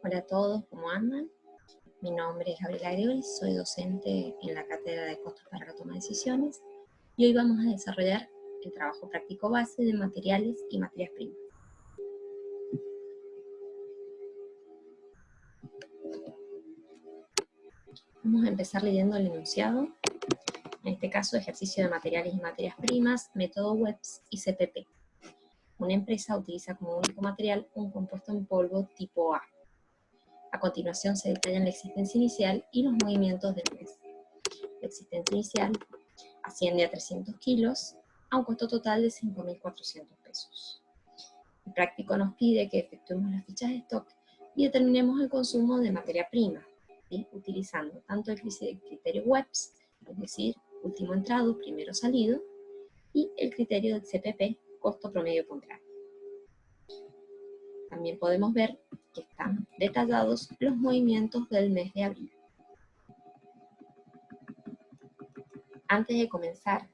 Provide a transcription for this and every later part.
Hola a todos, ¿cómo andan? Mi nombre es Gabriela Gregori, soy docente en la Cátedra de Costos para la Toma de Decisiones y hoy vamos a desarrollar el trabajo práctico base de materiales y materias primas. Vamos a empezar leyendo el enunciado, en este caso ejercicio de materiales y materias primas, método WEPS y CPP. Una empresa utiliza como único material un compuesto en polvo tipo A. A continuación se detallan la existencia inicial y los movimientos del mes. La existencia inicial asciende a 300 kilos a un costo total de 5.400 pesos. El práctico nos pide que efectuemos las fichas de stock y determinemos el consumo de materia prima, ¿sí? Utilizando tanto el criterio WEPS, es decir, último entrado, primero salido, y el criterio del CPP, costo promedio ponderado. También podemos ver que están detallados los movimientos del mes de abril. Antes de comenzar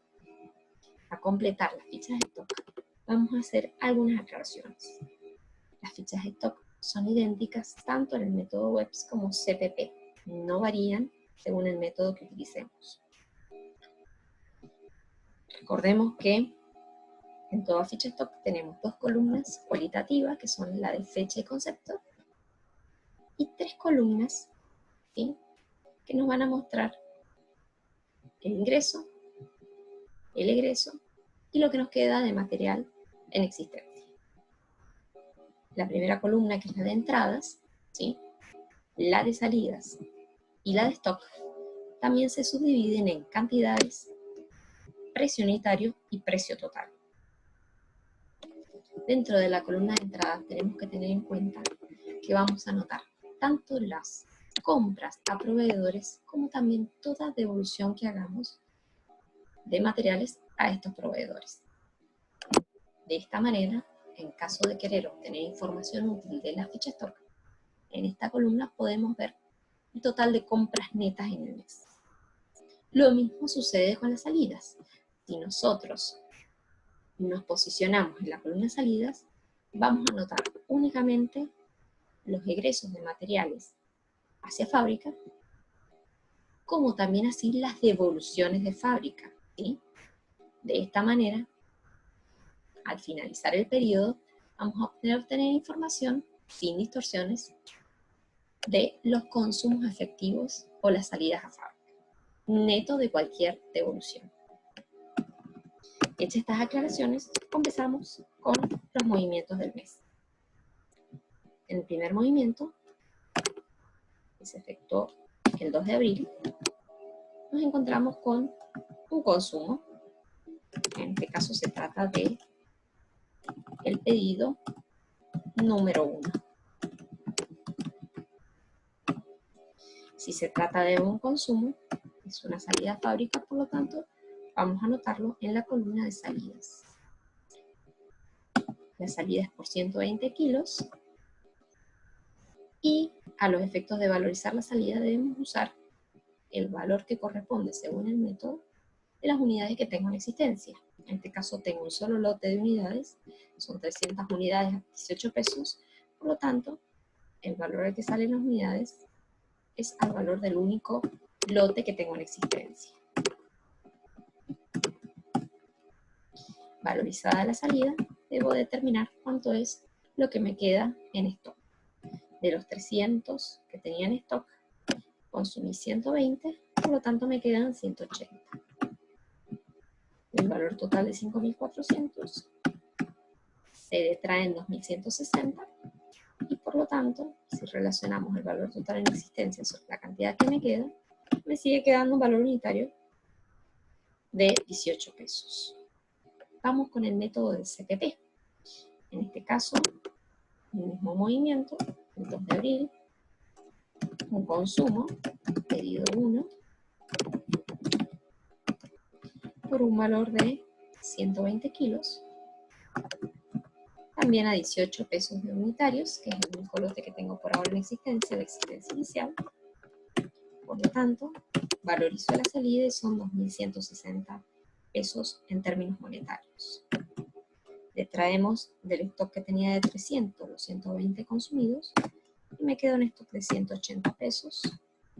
a completar las fichas de stock, vamos a hacer algunas aclaraciones. Las fichas de stock son idénticas tanto en el método WEPS como CPP, no varían según el método que utilicemos. Recordemos que en toda ficha de stock tenemos dos columnas cualitativas, que son la de fecha y concepto, y tres columnas, ¿sí?, que nos van a mostrar el ingreso, el egreso y lo que nos queda de material en existencia. La primera columna, que es la de entradas, ¿sí?, la de salidas y la de stock, también se subdividen en cantidades, precio unitario y precio total. Dentro de la columna de entradas tenemos que tener en cuenta que vamos a anotar tanto las compras a proveedores como también toda devolución que hagamos de materiales a estos proveedores. De esta manera, en caso de querer obtener información útil de la ficha stock, en esta columna podemos ver el total de compras netas en el mes. Lo mismo sucede con las salidas. Si nosotros nos posicionamos en la columna salidas, vamos a anotar únicamente los egresos de materiales hacia fábrica, como también así las devoluciones de fábrica, ¿sí? De esta manera, al finalizar el periodo, vamos a obtener información sin distorsiones de los consumos efectivos o las salidas a fábrica, neto de cualquier devolución. Hechas estas aclaraciones, comenzamos con los movimientos del mes. En el primer movimiento, que se efectuó el 2 de abril, nos encontramos con un consumo. En este caso se trata de el pedido número 1. Si se trata de un consumo, es una salida a fábrica, por lo tanto, vamos a anotarlo en la columna de salidas. La salida es por 120 kilos y a los efectos de valorizar la salida debemos usar el valor que corresponde según el método de las unidades que tengo en existencia. En este caso tengo un solo lote de unidades, son 300 unidades a 18 pesos, por lo tanto, el valor al que salen las unidades es al valor del único lote que tengo en existencia. Valorizada la salida, debo determinar cuánto es lo que me queda en stock. De los 300 que tenía en stock, consumí 120, por lo tanto me quedan 180. El valor total de 5.400 se detrae en 2.160 y por lo tanto, si relacionamos el valor total en existencia sobre la cantidad que me queda, me sigue quedando un valor unitario de 18 pesos. Vamos con el método del CPP. En este caso, el mismo movimiento, el 2 de abril, un consumo, pedido 1, por un valor de 120 kilos, también a 18 pesos de unitarios, que es el único lote que tengo por ahora en existencia, la existencia inicial. Por lo tanto, valorizo la salida y son 2.160 pesos en términos monetarios. Detraemos del stock que tenía de 300 los 120 consumidos y me queda un stock de 180 pesos.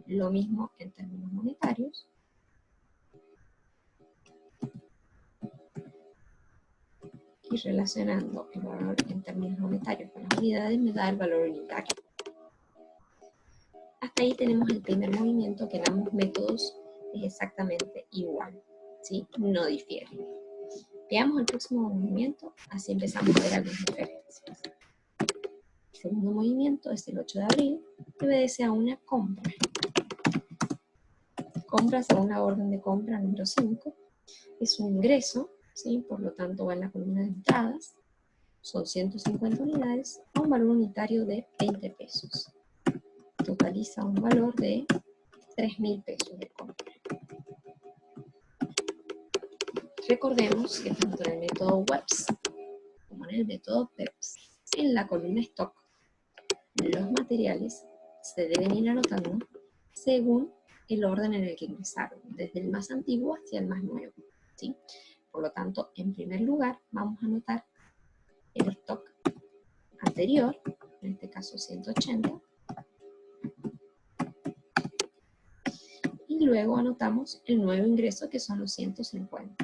Lo mismo en términos monetarios. Y relacionando el valor en términos monetarios con las unidades me da el valor unitario. Hasta ahí tenemos el primer movimiento, que en ambos métodos es exactamente igual, ¿sí? No difiere. Veamos el próximo movimiento, así empezamos a ver algunas diferencias. El segundo movimiento es el 8 de abril, que obedece a una compra. Compra según la orden de compra número 5, es un ingreso, ¿sí? Por lo tanto va en la columna de entradas, son 150 unidades a un valor unitario de 20 pesos. Totaliza un valor de 3.000 pesos de compra. Recordemos que tanto en el método WEBS como en el método PEPS, en la columna stock, los materiales se deben ir anotando según el orden en el que ingresaron, desde el más antiguo hacia el más nuevo, ¿sí? Por lo tanto, en primer lugar, vamos a anotar el stock anterior, en este caso 180, y luego anotamos el nuevo ingreso, que son los 150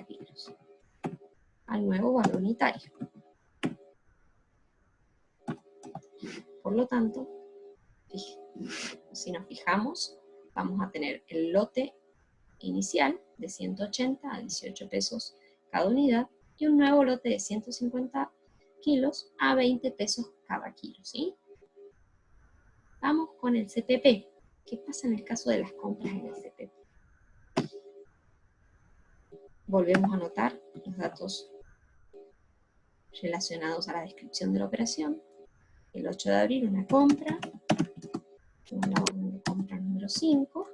kilos, al nuevo valor unitario. Por lo tanto, si nos fijamos, vamos a tener el lote inicial de 180 a 18 pesos cada unidad y un nuevo lote de 150 kilos a 20 pesos cada kilo, ¿sí? Vamos con el CPP. ¿Qué pasa en el caso de las compras en el CPP? Volvemos a anotar los datos relacionados a la descripción de la operación. El 8 de abril una compra, con la orden de compra número 5,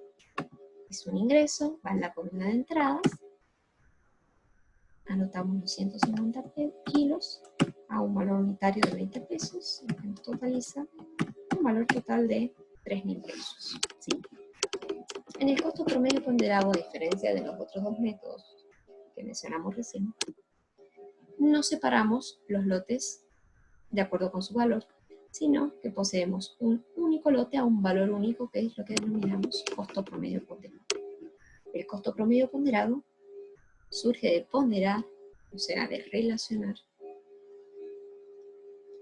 es un ingreso, va en la columna de entradas, anotamos los 150 kilos a un valor unitario de 20 pesos, lo que nos totaliza un valor total de 3.000 pesos, ¿sí? En el costo promedio ponderado, a diferencia de los otros dos métodos que mencionamos recién, no separamos los lotes de acuerdo con su valor, sino que poseemos un único lote a un valor único, que es lo que denominamos costo promedio ponderado. El costo promedio ponderado surge de ponderar, o sea, de relacionar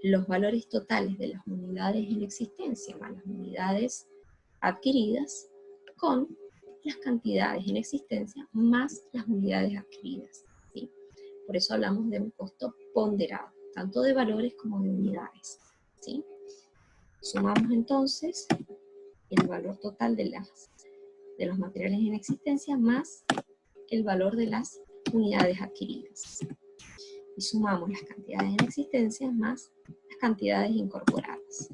los valores totales de las unidades en existencia más las unidades adquiridas con las cantidades en existencia más las unidades adquiridas, ¿sí? Por eso hablamos de un costo ponderado, tanto de valores como de unidades, ¿sí? Sumamos entonces el valor total de los materiales en existencia más el valor de las unidades adquiridas. Y sumamos las cantidades en existencia más las cantidades incorporadas.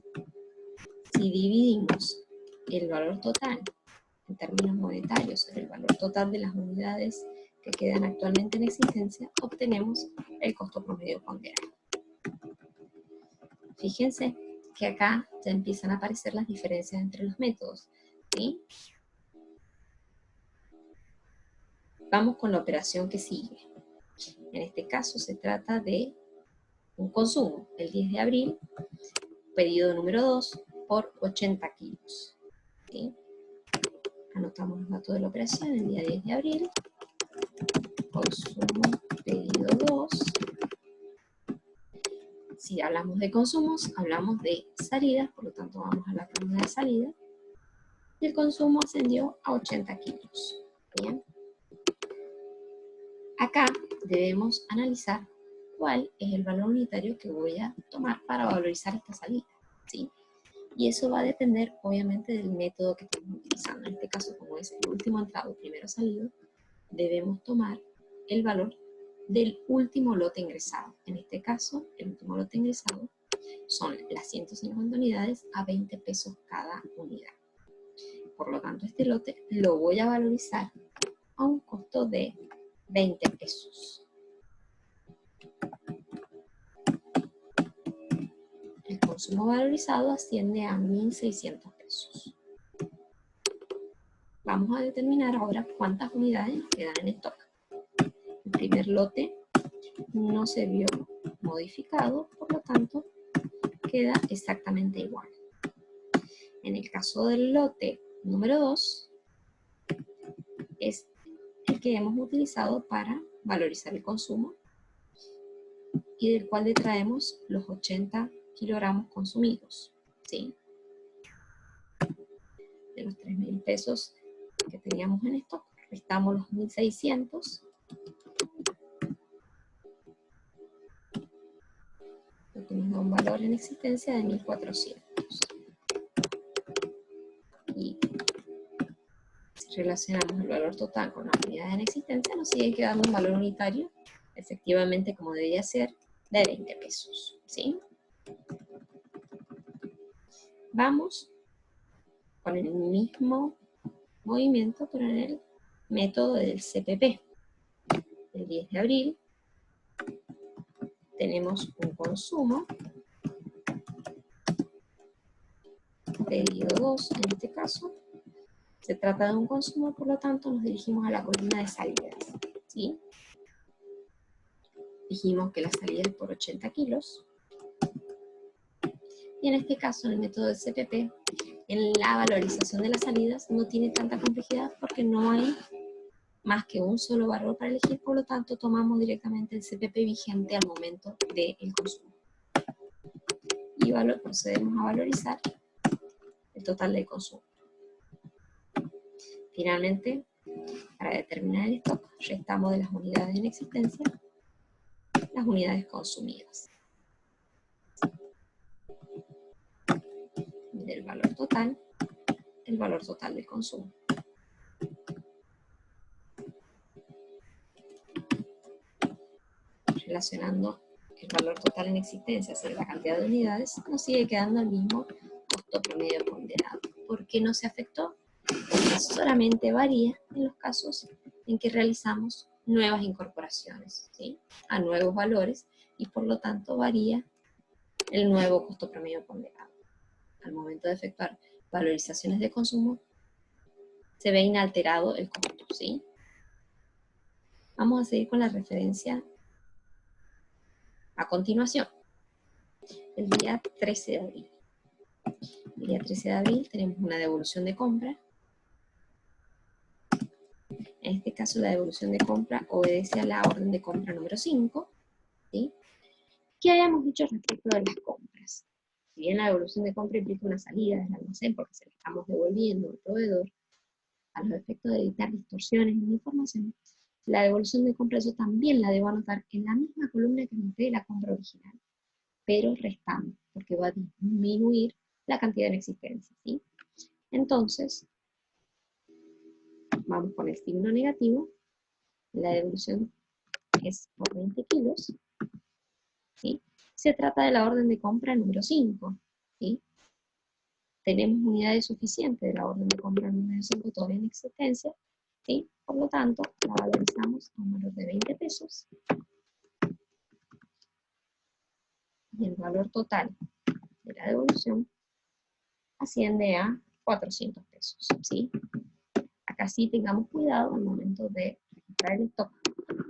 Si dividimos el valor total en términos monetarios sobre el valor total de las unidades que quedan actualmente en existencia, obtenemos el costo promedio ponderado. Fíjense que acá ya empiezan a aparecer las diferencias entre los métodos, ¿sí? Vamos con la operación que sigue. En este caso se trata de un consumo, el 10 de abril, pedido número 2, por 80 kilos. ¿Sí? Anotamos los datos de la operación, el día 10 de abril, consumo pedido 2. Si hablamos de consumos, hablamos de salidas, por lo tanto vamos a la columna de salida. Y el consumo ascendió a 80 kilos. ¿Bien? Acá debemos analizar cuál es el valor unitario que voy a tomar para valorizar esta salida, ¿sí? Y eso va a depender, obviamente, del método que estamos utilizando. En este caso, como es el último entrado, primero salido, debemos tomar el valor del último lote ingresado. En este caso, el último lote ingresado son las 150 unidades a 20 pesos cada unidad. Por lo tanto, este lote lo voy a valorizar a un costo de 20 pesos. El consumo valorizado asciende a 1.600 pesos. Vamos a determinar ahora cuántas unidades nos quedan en stock. El primer lote no se vio modificado, por lo tanto, queda exactamente igual. En el caso del lote número 2, es el que hemos utilizado para valorizar el consumo y del cual detraemos los 80 kilogramos consumidos, ¿sí? De los 3.000 pesos que teníamos en stock, restamos los 1.600, lo que nos da un valor en existencia de 1.400. Y si relacionamos el valor total con las unidades en existencia, nos sigue quedando un valor unitario, efectivamente como debería ser, de 20 pesos, ¿sí? Vamos con el mismo movimiento, pero en el método del CPP. El 10 de abril tenemos un consumo, pedido 2 en este caso. Se trata de un consumo, por lo tanto nos dirigimos a la columna de salidas, ¿sí? Dijimos que la salida es por 80 kilos. Y en este caso, en el método del CPP, en la valorización de las salidas no tiene tanta complejidad porque no hay más que un solo valor para elegir, por lo tanto tomamos directamente el CPP vigente al momento del consumo. Y procedemos a valorizar el total del consumo. Finalmente, para determinar el stock, restamos de las unidades en existencia las unidades consumidas. Del valor total, el valor total del consumo. Relacionando el valor total en existencia sobre la cantidad de unidades, nos sigue quedando el mismo costo promedio ponderado. ¿Por qué no se afectó? Porque solamente varía en los casos en que realizamos nuevas incorporaciones, ¿sí? A nuevos valores, y por lo tanto varía el nuevo costo promedio ponderado. Al momento de efectuar valorizaciones de consumo, se ve inalterado el costo, ¿sí? Vamos a seguir con la referencia a continuación. El día 13 de abril. El día 13 de abril tenemos una devolución de compra. En este caso, la devolución de compra obedece a la orden de compra número 5, ¿sí? ¿Qué hayamos dicho respecto de las compras? Si bien la devolución de compra implica una salida del almacén porque se la estamos devolviendo al proveedor, a los efectos de evitar distorsiones en la información, la devolución de compra yo también la debo anotar en la misma columna que anoté la compra original, pero restando, porque va a disminuir la cantidad en existencia, ¿sí? Entonces, vamos con el signo negativo. La devolución es por 20 kilos, ¿sí? Se trata de la orden de compra número 5, ¿sí? Tenemos unidades suficientes de la orden de compra número 5 todavía en existencia, ¿sí? Por lo tanto, la valorizamos a un valor de 20 pesos. Y el valor total de la devolución asciende a 400 pesos, ¿sí? Acá sí tengamos cuidado al momento de registrar el stock,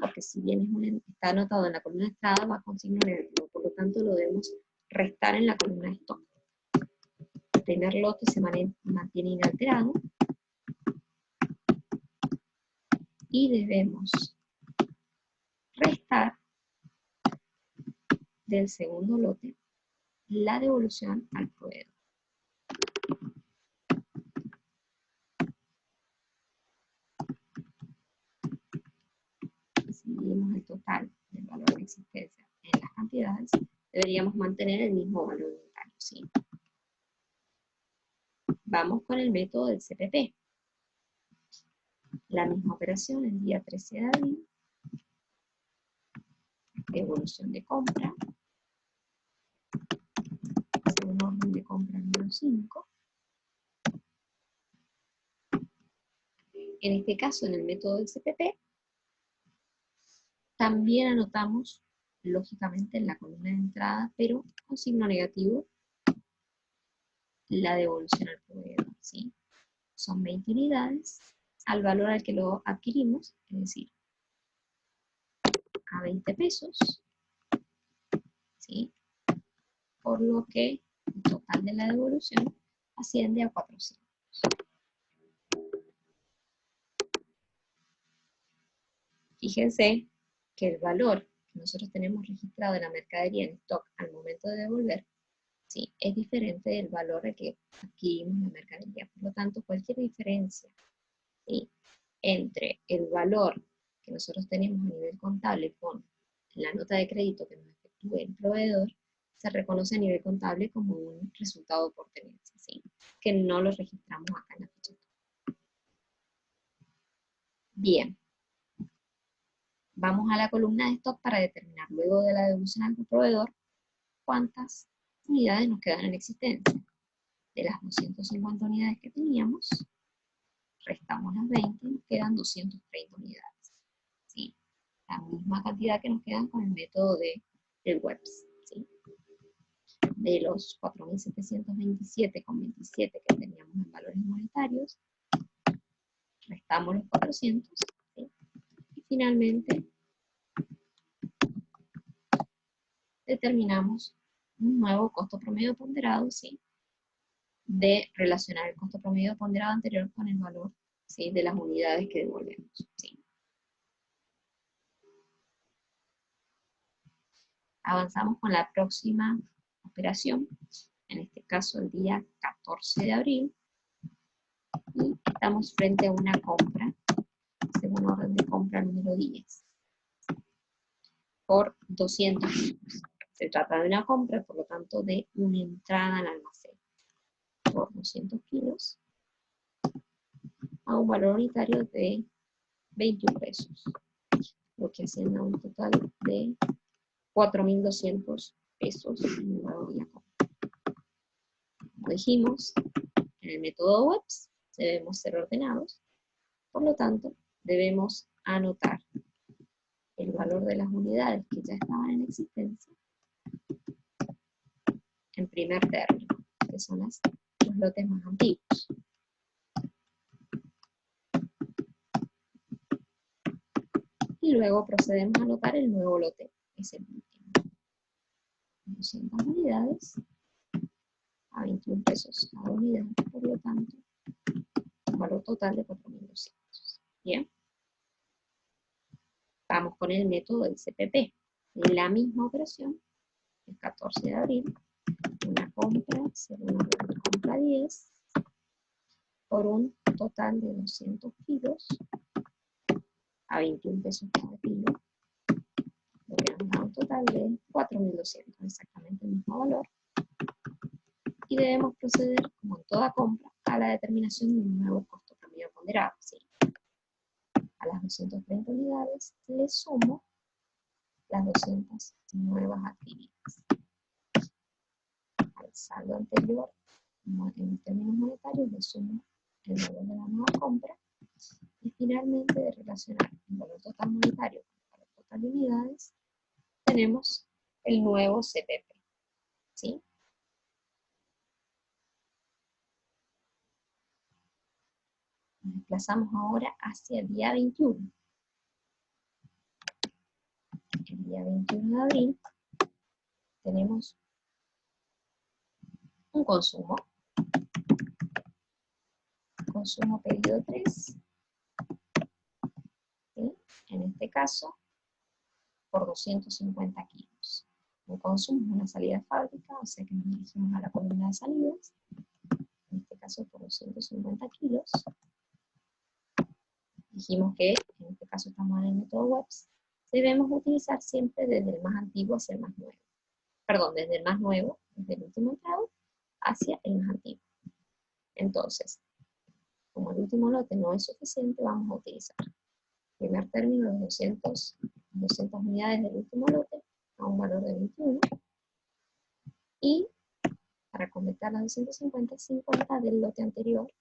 porque si bien está anotado en la columna de entrada, va con signo negativo, por lo tanto lo debemos restar en la columna de stock. El primer lote se mantiene inalterado y debemos restar del segundo lote la devolución al proveedor. Si dividimos el total del valor de existencia en las cantidades, deberíamos mantener el mismo valor unitario, ¿sí? Vamos con el método del CPP. La misma operación el día 13 de abril, devolución de compra, según orden de compra número 5. En este caso, en el método del CPP, también anotamos, lógicamente, en la columna de entrada, pero con signo negativo, la devolución al proveedor, ¿sí? Son 20 unidades al valor al que lo adquirimos, es decir, a 20 pesos, ¿sí? por lo que el total de la devolución asciende a 400. Fíjense que el valor que nosotros tenemos registrado en la mercadería en stock al momento de devolver, ¿sí?, es diferente del valor al que adquirimos la mercadería. Por lo tanto, cualquier diferencia, ¿sí?, entre el valor que nosotros tenemos a nivel contable con la nota de crédito que nos efectúe el proveedor, se reconoce a nivel contable como un resultado por tenencia, ¿sí?, que no lo registramos acá en la ficha. Bien. Vamos a la columna de stock para determinar, luego de la devolución al proveedor, cuántas unidades nos quedan en existencia. De las 250 unidades que teníamos, restamos las 20 y nos quedan 230 unidades. ¿Sí? La misma cantidad que nos quedan con el método del WEPS. ¿Sí? De los 4.727,27 que teníamos en valores monetarios, restamos los 400. ¿Sí? Y finalmente determinamos un nuevo costo promedio ponderado, ¿sí?, de relacionar el costo promedio ponderado anterior con el valor, ¿sí?, de las unidades que devolvemos, ¿sí? Avanzamos con la próxima operación, en este caso el día 14 de abril, y estamos frente a una compra, según orden de compra número 10, por 200 kilos. Se trata de una compra, por lo tanto, de una entrada al almacén por 200 kilos a un valor unitario de 21 pesos, lo que asciende a un total de 4.200 pesos en el valor de la compra. Como dijimos, en el método WEPS debemos ser ordenados, por lo tanto, debemos anotar el valor de las unidades que ya estaban en existencia en primer término, que son los lotes más antiguos. Y luego procedemos a anotar el nuevo lote, que es el último. 200 unidades a 21 pesos cada unidad, por lo tanto, un valor total de 4.200. Bien. Vamos con el método del CPP. La misma operación, el 14 de abril, una compra, según orden de compra 10, por un total de 200 kilos a 21 pesos cada kilo, lo que nos da un total de 4.200, exactamente el mismo valor. Y debemos proceder, como en toda compra, a la determinación de un nuevo costo promedio ponderado. ¿Sí? A las 230 unidades le sumo las 200 nuevas adquiridas. Al saldo anterior, en términos monetarios, le sumo el valor de la nueva compra. Y finalmente, de relacionar el valor total monetario con el valor total de unidades, tenemos el nuevo CPP. ¿Sí? Nos desplazamos ahora hacia el día 21. El día 21 de abril tenemos un consumo pedido 3, ¿sí? En este caso, por 250 kilos. Un consumo es una salida de fábrica, o sea que nos dirigimos a la columna de salidas, en este caso por 250 kilos. Dijimos que, en este caso estamos en el método WEPS, debemos utilizar siempre desde el más antiguo hacia el más nuevo. Perdón, desde el más nuevo, desde el último entrado, hacia el más antiguo. Entonces, como el último lote no es suficiente, vamos a utilizar primer término los 200 unidades del último lote a un valor de 21, y para completar las 250, 50 del lote anterior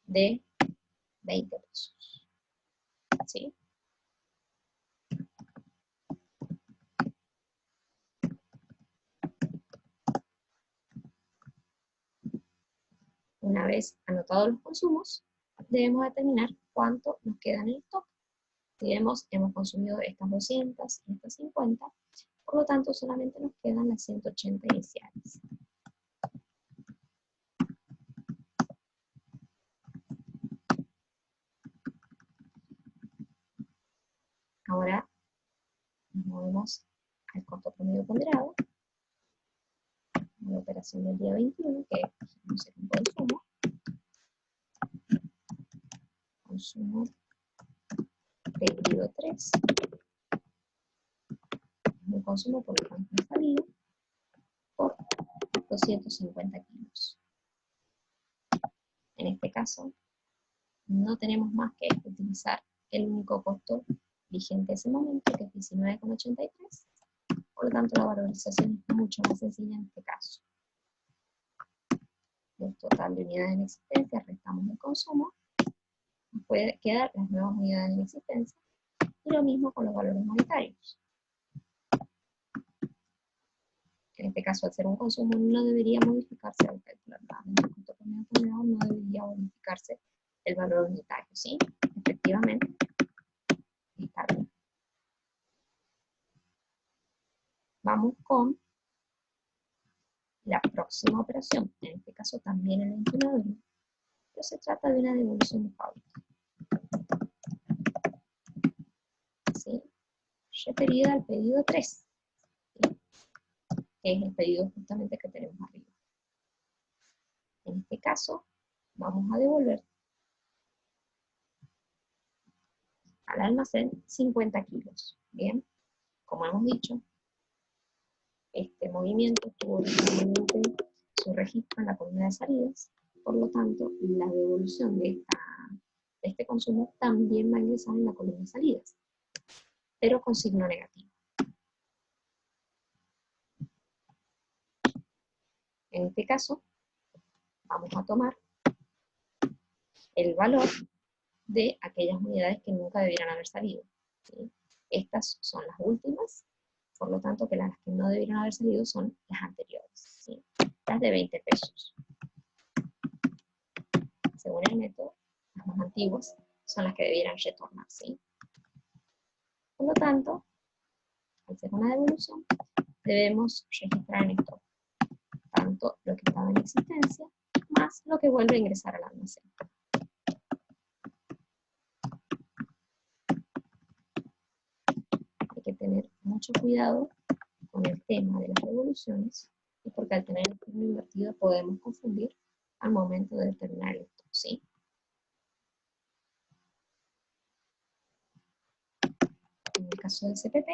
de 20 pesos. ¿Sí? Una vez anotados los consumos, debemos determinar cuánto nos queda en el stock. Si hemos consumido estas 200 y estas 50, por lo tanto solamente nos quedan las 180 iniciales. el costo promedio ponderado, la operación del día 21, que es un consumo dividido 3, un consumo por lo tanto salido, por 250 kilos. En este caso, no tenemos más que utilizar el único costo vigente en ese momento, que es 19,83. Por lo tanto, la valorización es mucho más sencilla en este caso. Del total de unidades en existencia, restamos el consumo, nos puede quedar las nuevas unidades en existencia, y lo mismo con los valores monetarios. En este caso, al ser un consumo, no debería modificarse al calcular nada. En el costo promedio ponderado no debería modificarse el valor unitario, ¿sí? Efectivamente, está bien. Vamos con la próxima operación. En este caso, también el 21 de abril, pero se trata de una devolución de fábrica, ¿sí? Referida al pedido 3, ¿sí? Que es el pedido justamente que tenemos arriba. En este caso, vamos a devolver al almacén 50 kilos. Bien, como hemos dicho, este movimiento tuvo originalmente su registro en la columna de salidas, por lo tanto, la devolución de este consumo también va a ingresar en la columna de salidas, pero con signo negativo. En este caso, vamos a tomar el valor de aquellas unidades que nunca debieran haber salido, ¿sí? Estas son las últimas, por lo tanto que las que no debieron haber salido son las anteriores, ¿sí? Las de 20 pesos. Según el método, las más antiguas son las que debieran retornar, ¿sí? Por lo tanto, al ser una devolución, debemos registrar en esto tanto lo que estaba en existencia, más lo que vuelve a ingresar al almacén. Hay que tener mucho cuidado con el tema de las devoluciones, y porque al tener el signo invertido podemos confundir al momento de determinar el stock, ¿sí? En el caso del CPP,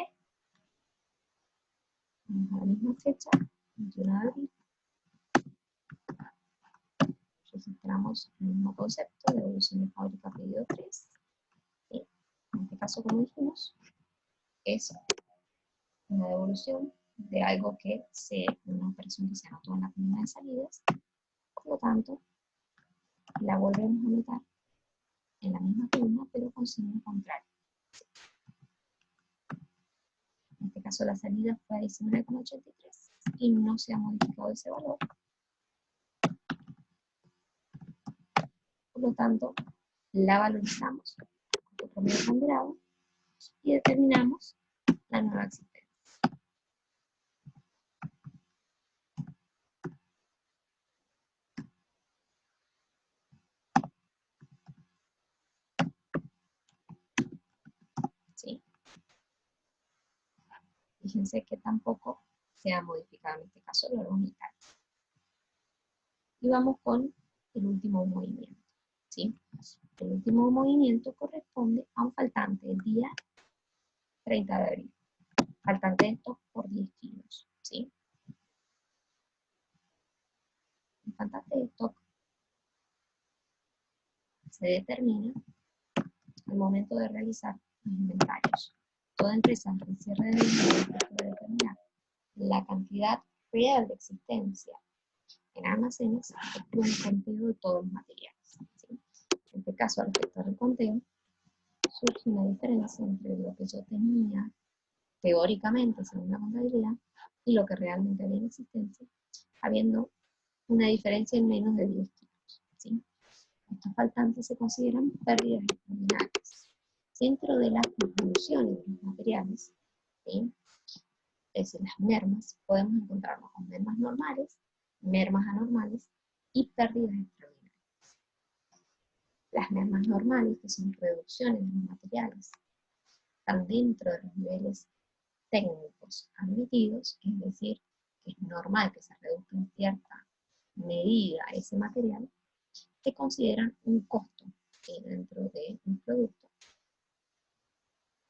vamos a la misma fecha, 21 de abril, registramos el mismo concepto de devolución de fábrica pedido 3. ¿Sí? En este caso, como dijimos, es una devolución de algo que una operación que se anotó en la columna de salidas, por lo tanto, la volvemos a anotar en la misma columna, pero con signo contrario. En este caso, la salida fue a 19,83 y no se ha modificado ese valor. Por lo tanto, la valorizamos con promedio ponderado y determinamos la nueva existencia. ¿Sí? Fíjense que tampoco se ha modificado en este caso el valor unitario. Y vamos con el último movimiento, ¿sí? El último movimiento corresponde a un faltante el día 30 de abril. Faltante de stock por 10 kilos, ¿sí? El faltante de stock se determina al momento de realizar los inventarios. Toda empresa en cierre de inventario debe determinar la cantidad real de existencia en almacenes efectúa el conteo de todos los materiales, ¿sí? En este caso, al efectuar el conteo, surge una diferencia entre lo que yo tenía teóricamente según la contabilidad y lo que realmente había en existencia, habiendo una diferencia en menos de 10 kilos, ¿sí? Estos faltantes se consideran pérdidas extraordinarias. Dentro de las contribuciones de los materiales, ¿sí? Es decir, las mermas, podemos encontrarnos con mermas normales, mermas anormales y pérdidas extraordinarias. Las mermas normales, que son reducciones de los materiales, están dentro de los niveles técnicos admitidos, es decir, que es normal que se reduzca en cierta medida ese material, que consideran un costo dentro de un producto.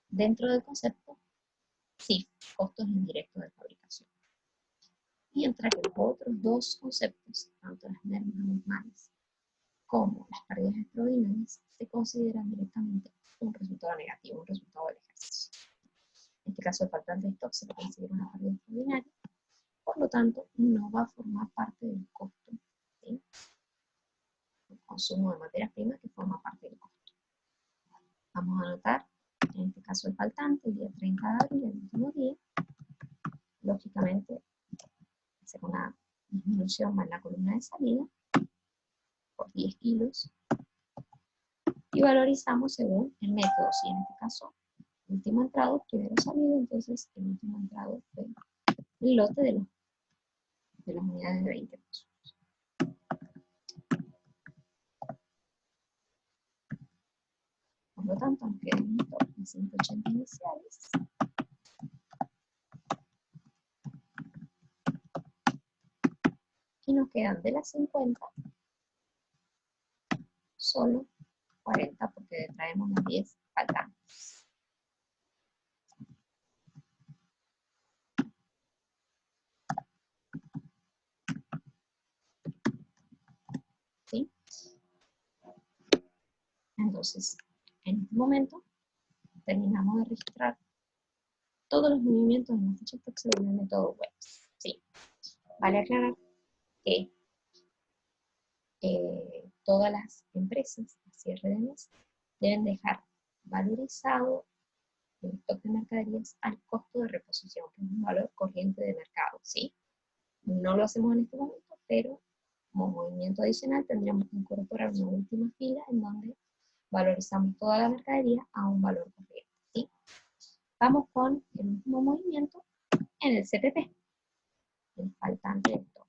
Dentro del concepto, sí, costos indirectos de fabricación. Mientras que los otros dos conceptos, tanto las mermas normales como las pérdidas extraordinarias, se consideran directamente un resultado negativo, un resultado del ejercicio. En este caso, el faltante de stock se le considera una pérdida extraordinaria, por lo tanto, no va a formar parte del costo, ¿sí? El consumo de materias primas que forma parte del costo. Vamos a anotar, en este caso, el faltante, el día 30 de abril, el último día. Lógicamente, hacer una disminución más en la columna de salida por 10 kilos y valorizamos según el método. Si en este caso, último entrado, primero salido, entonces el último entrado fue el lote de las unidades de 20 pesos. Por lo tanto, nos queda un stock de 180 iniciales. Y nos quedan de las 50 solo 40 porque traemos las 10 faltantes. ¿Sí? Entonces, en este momento, terminamos de registrar todos los movimientos de la ficha stock según el método web. ¿Sí? Vale aclarar que todas las empresas a cierre de mes deben dejar valorizado el stock de mercaderías al costo de reposición, que es un valor corriente de mercado, ¿sí? No lo hacemos en este momento, pero como movimiento adicional tendríamos que incorporar una última fila en donde valorizamos toda la mercadería a un valor corriente, ¿sí? Vamos con el último movimiento en el CPP, el faltante de stock.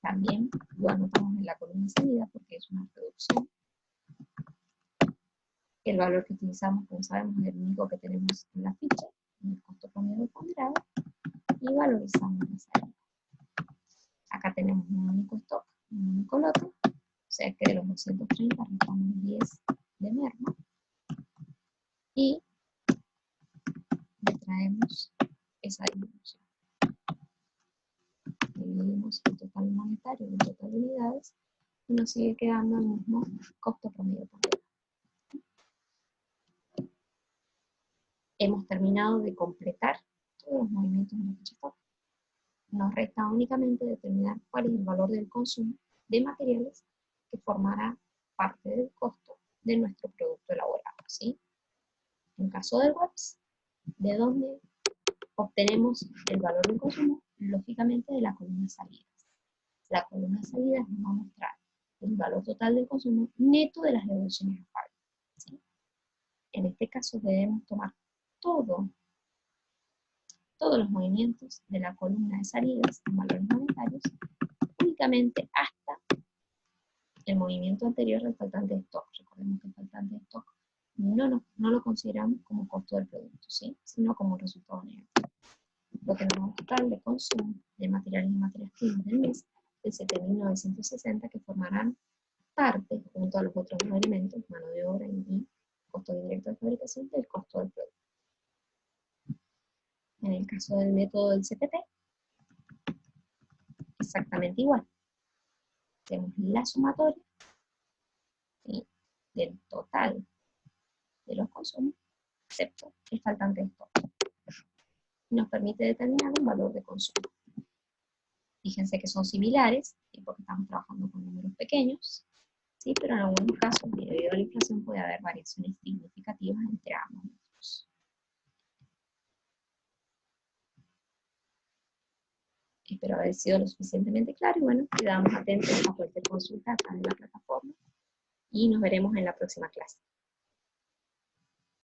También lo anotamos en la columna salida porque es una reducción. El valor que utilizamos, como sabemos, es el único que tenemos en la ficha, el costo promedio ponderado, y valorizamos la salida. Acá tenemos un único stock, un único lote, o sea que de los 230 restamos 10 de merma y le traemos esa disminución. Dividimos el total monetario en el total de unidades y nos sigue quedando el mismo costo promedio ponderado. Hemos terminado de completar todos los movimientos de la ficha stock. Nos resta únicamente determinar cuál es el valor del consumo de materiales que formará parte del costo de nuestro producto elaborado, ¿sí? En caso del WEPS, ¿de dónde obtenemos el valor del consumo? Lógicamente de la columna salidas. La columna salidas nos va a mostrar el valor total del consumo neto de las devoluciones a fábrica, ¿sí? En este caso debemos tomar todos los movimientos de la columna de salidas en valores monetarios únicamente hasta el movimiento anterior del faltante de stock. Recordemos que el faltante de stock no lo consideramos como costo del producto, ¿sí? Sino como resultado negativo. Lo que nos va a total de consumo de materiales y materias primas del mes de 7.960 que formarán parte, junto a los otros dos elementos, mano de obra y costo directo de fabricación, del costo del producto. En el caso del método del CPP, exactamente igual. Tenemos la sumatoria, ¿sí?, del total de los consumos, excepto el faltante de stock. Nos permite determinar un valor de consumo. Fíjense que son similares, ¿sí?, porque estamos trabajando con números pequeños, ¿sí?, pero en algunos casos, debido a la inflación, puede haber variaciones significativas entre ambos métodos. Espero haber sido lo suficientemente claro y bueno, quedamos atentos a cualquier consulta a través de la plataforma y nos veremos en la próxima clase.